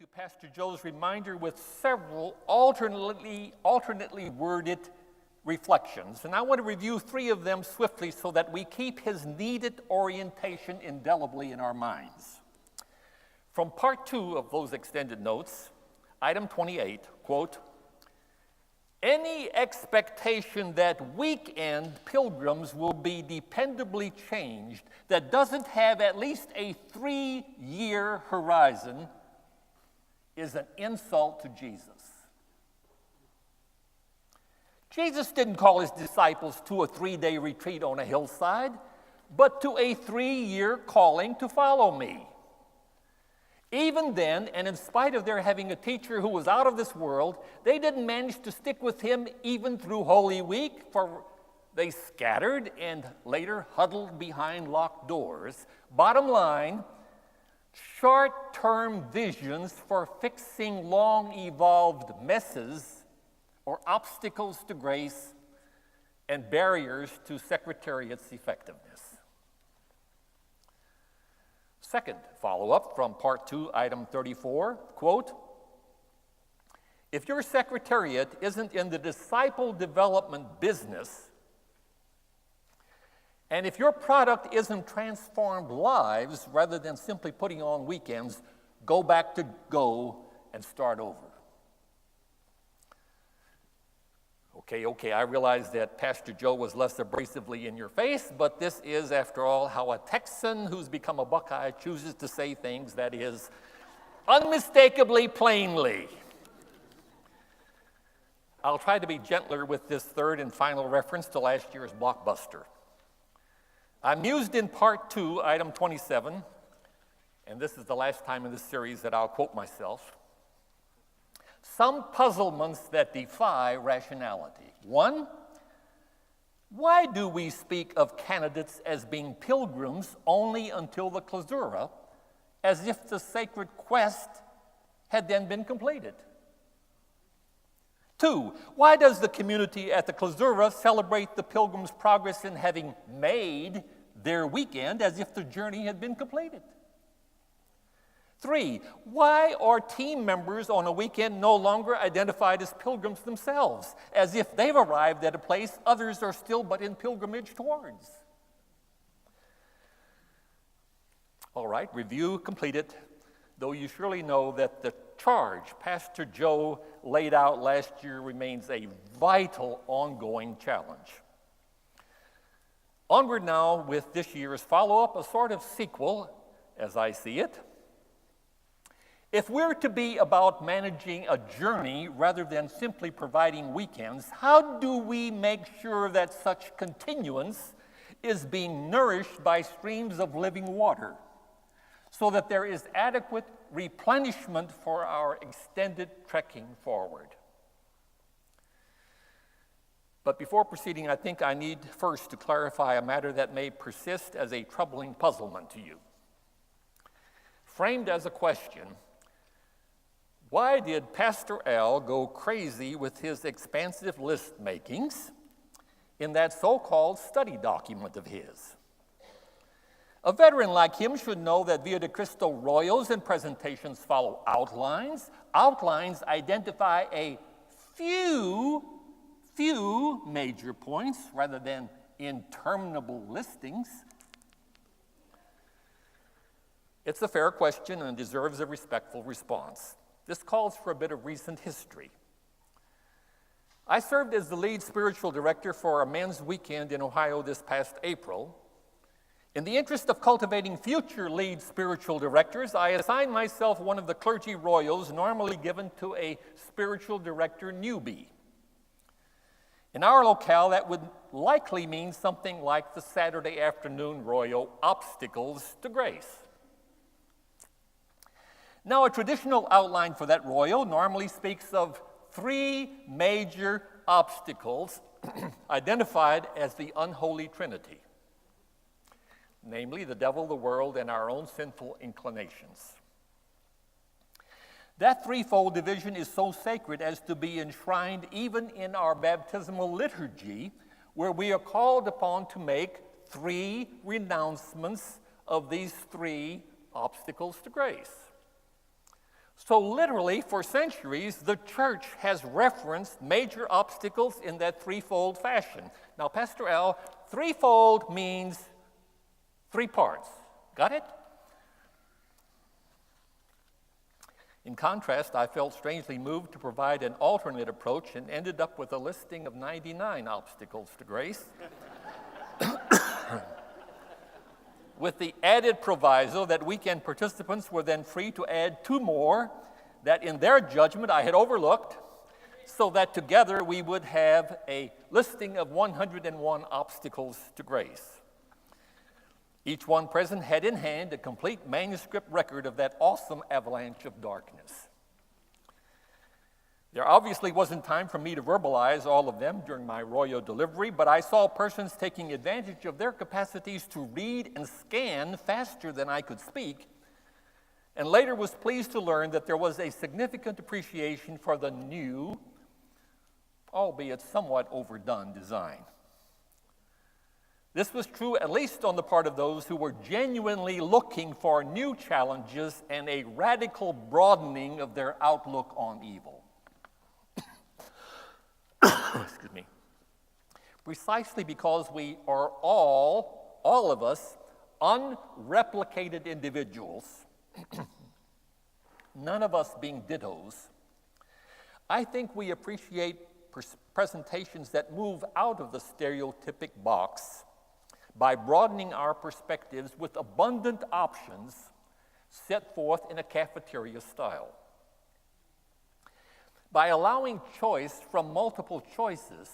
to Pastor Joe's reminder with several alternately worded reflections. And I want to review three of them swiftly so that we keep his needed orientation indelibly in our minds. From part 2 of those extended notes, item 28, quote, "Any expectation that weekend pilgrims will be dependably changed that doesn't have at least a 3-year horizon is an insult to Jesus." Jesus didn't call his disciples to a 3-day retreat on a hillside, but to a 3-year calling to follow me. Even then, and in spite of their having a teacher who was out of this world, they didn't manage to stick with him even through Holy Week, for they scattered and later huddled behind locked doors. Bottom line, short-term visions for fixing long-evolved messes or obstacles to grace and barriers to Secretariat's effectiveness. Second follow-up from part 2, item 34, quote, "If your Secretariat isn't in the disciple development business, and if your product isn't transformed lives rather than simply putting on weekends, go back to go and start over." Okay, I realize that Pastor Joe was less abrasively in your face, but this is, after all, how a Texan who's become a Buckeye chooses to say things, that is, unmistakably plainly. I'll try to be gentler with this third and final reference to last year's blockbuster. I'm used in part 2, item 27, and this is the last time in this series that I'll quote myself. Some puzzlements that defy rationality. 1, why do we speak of candidates as being pilgrims only until the clausura, as if the sacred quest had then been completed? 2, why does the community at the clausura celebrate the pilgrims' progress in having made their weekend as if the journey had been completed? 3, why are team members on a weekend no longer identified as pilgrims themselves, as if they've arrived at a place others are still but in pilgrimage towards? All right, review completed, though you surely know that the charge Pastor Joe laid out last year remains a vital ongoing challenge. Onward now with this year's follow-up, a sort of sequel, as I see it. If we're to be about managing a journey rather than simply providing weekends, how do we make sure that such continuance is being nourished by streams of living water so that there is adequate replenishment for our extended trekking forward? But before proceeding, I think I need first to clarify a matter that may persist as a troubling puzzlement to you. Framed as a question, why did Pastor Al go crazy with his expansive list makings in that so-called study document of his? A veteran like him should know that Via de Cristo Royals and presentations follow outlines. Outlines identify a few major points rather than interminable listings. It's a fair question and deserves a respectful response. This calls for a bit of recent history. I served as the lead spiritual director for a men's weekend in Ohio this past April. In the interest of cultivating future lead spiritual directors, I assigned myself one of the clergy royals normally given to a spiritual director newbie. In our locale, that would likely mean something like the Saturday afternoon royal, Obstacles to Grace. Now, a traditional outline for that royal normally speaks of 3 major obstacles identified as the unholy trinity, namely the devil, the world, and our own sinful inclinations. That threefold division is so sacred as to be enshrined even in our baptismal liturgy, where we are called upon to make 3 renouncements of these 3 obstacles to grace. So literally, for centuries, the church has referenced major obstacles in that threefold fashion. Now, Pastor Al, threefold means three parts. Got it? In contrast, I felt strangely moved to provide an alternate approach and ended up with a listing of 99 obstacles to grace, with the added proviso that weekend participants were then free to add two more that in their judgment I had overlooked, so that together we would have a listing of 101 obstacles to grace. Each one present had in hand a complete manuscript record of that awesome avalanche of darkness. There obviously wasn't time for me to verbalize all of them during my royal delivery, but I saw persons taking advantage of their capacities to read and scan faster than I could speak, and later was pleased to learn that there was a significant appreciation for the new, albeit somewhat overdone, design. This was true at least on the part of those who were genuinely looking for new challenges and a radical broadening of their outlook on evil. Excuse me. Precisely because we are all of us, unreplicated individuals, none of us being dittos, I think we appreciate presentations that move out of the stereotypic box by broadening our perspectives with abundant options set forth in a cafeteria style. By allowing choice from multiple choices,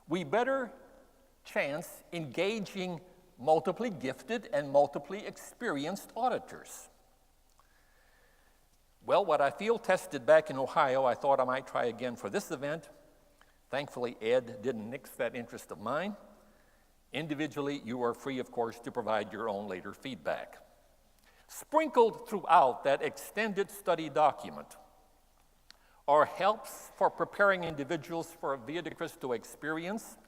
we better chance engaging multiply gifted and multiply experienced auditors. Well, what I field tested back in Ohio, I thought I might try again for this event. Thankfully, Ed didn't nix that interest of mine. Individually, you are free, of course, to provide your own later feedback. Sprinkled throughout that extended study document are helps for preparing individuals for a Via de Cristo experience,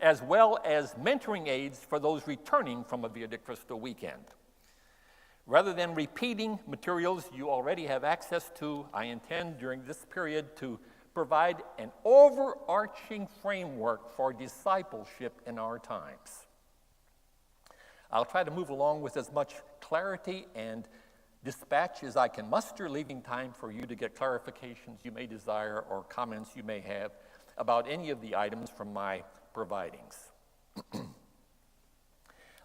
as well as mentoring aids for those returning from a Via de Cristo weekend. Rather than repeating materials you already have access to, I intend during this period to provide an overarching framework for discipleship in our times. I'll try to move along with as much clarity and dispatch as I can muster, leaving time for you to get clarifications you may desire or comments you may have about any of the items from my providings.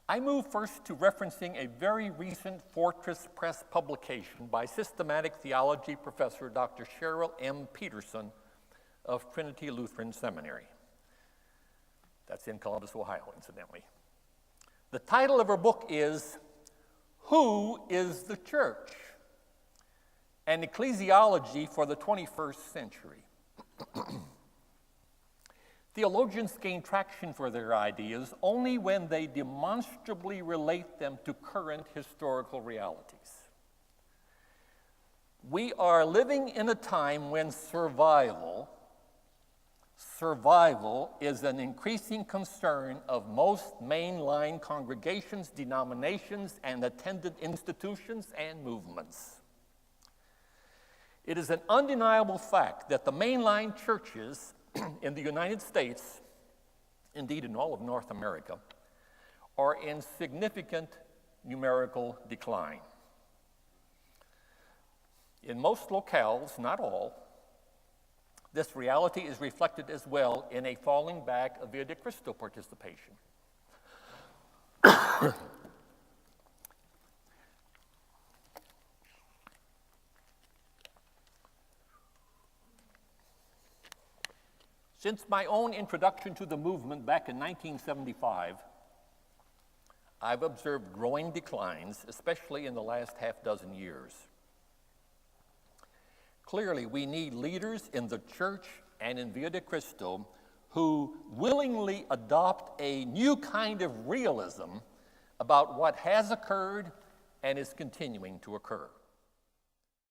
I move first to referencing a very recent Fortress Press publication by systematic theology professor Dr. Cheryl M. Peterson of Trinity Lutheran Seminary. That's in Columbus, Ohio, incidentally. The title of her book is Who is the Church? An Ecclesiology for the 21st Century. Theologians gain traction for their ideas only when they demonstrably relate them to current historical realities. We are living in a time when survival is an increasing concern of most mainline congregations, denominations, and attended institutions and movements. It is an undeniable fact that the mainline churches in the United States, indeed in all of North America, are in significant numerical decline. In most locales, not all, this reality is reflected as well in a falling back of Via de Cristo participation. Since my own introduction to the movement back in 1975, I've observed growing declines, especially in the last half dozen years. Clearly, we need leaders in the church and in Via de Cristo who willingly adopt a new kind of realism about what has occurred and is continuing to occur.